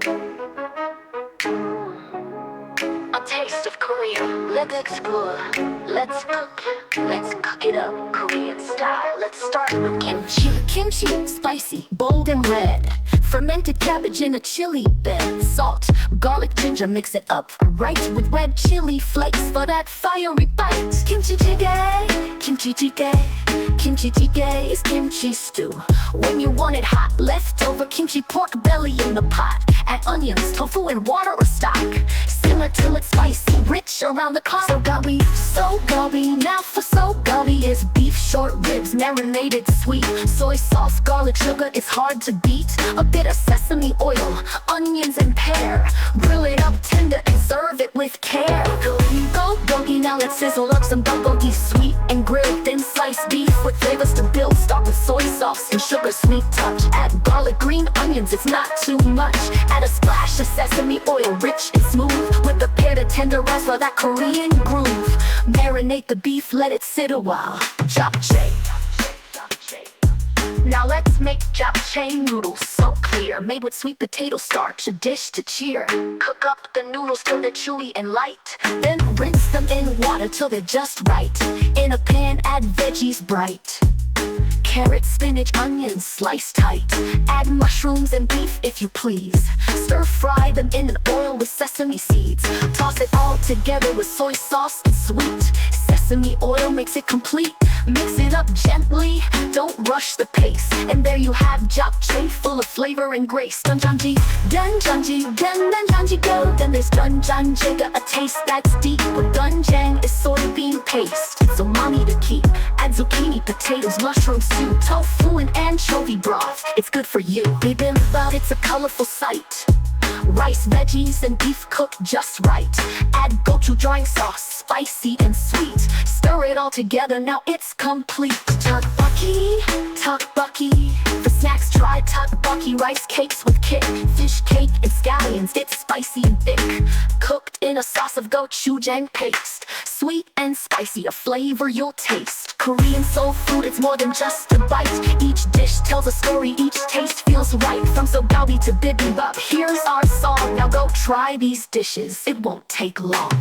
A taste of Korea. Let's explore. Let's cook it up Korean style. Let's start with kimchi. Kimchi, spicy, bold and red. Fermented cabbage in a chili bed. Salt, garlic, ginger, mix it up right with red chili flakes for that fiery bite. Kimchi jjigae, kimchi jjigae. Kimchi jjigae is kimchi stew. When you want it hot, leftover kimchi pork belly in the pot. Add onions, tofu, and water or stock. Simmer till it's spicy, rich around the clock. Sogabi. Now for sogabi is beef short ribs, marinated sweet. Soy sauce, garlic, sugar, it's hard to beat. A bit of sesame oil, onions and pear. Grill it up tender and serve it with care. Bulgogi, now let's sizzle up some bulgogi. Sweet and grilled, thin sliced beef with flavors to build. Start with soy sauce and sugar, sweet touch. Add garlic, green onions, it's not too much. Add a splash of sesame oil, rich and smooth. With the pear to tenderize for that Korean groove. Marinate the beef, let it sit a while. Japchae. Now let's make japchae noodles so clear. Made with sweet potato starch, a dish to cheer. Cook up the noodles till they're chewy and light. Then rinse them in water till they're just right. In a pan, add veggies bright. Carrots, spinach, onions, sliced tight. Add mushrooms and beef if you please. Stir fry them in an oil with sesame seeds. Toss it all together with soy sauce and sweet. Sesame oil makes it complete. Mix it up gently, don't rush the pace. And there you have japchae, full of flavor and grace. Doenjanji, go. Then there's doenjanjiga, a taste that's deep. With doenjang is soybean paste, it's umami to keep. Add zucchini, potatoes, mushroom stew, tofu and anchovy broth, it's good for you. Bibimbap, it's a colorful sight. Rice, veggies, and beef cooked just right. Add gochujang sauce, spicy and sweet. Stir it all together, now it's complete. Tteokbokki. For snacks, try tteokbokki. Rice cakes with kick. Fish cake and scallions, it's spicy and thick. Cooked in a sauce of gochujang paste. Sweet and spicy, a flavor you'll taste. Korean soul food, it's more than just a bite. Each dish tells a story, each taste feels right. From sogabi to bibimbap, here's our song. Now go try these dishes, it won't take long.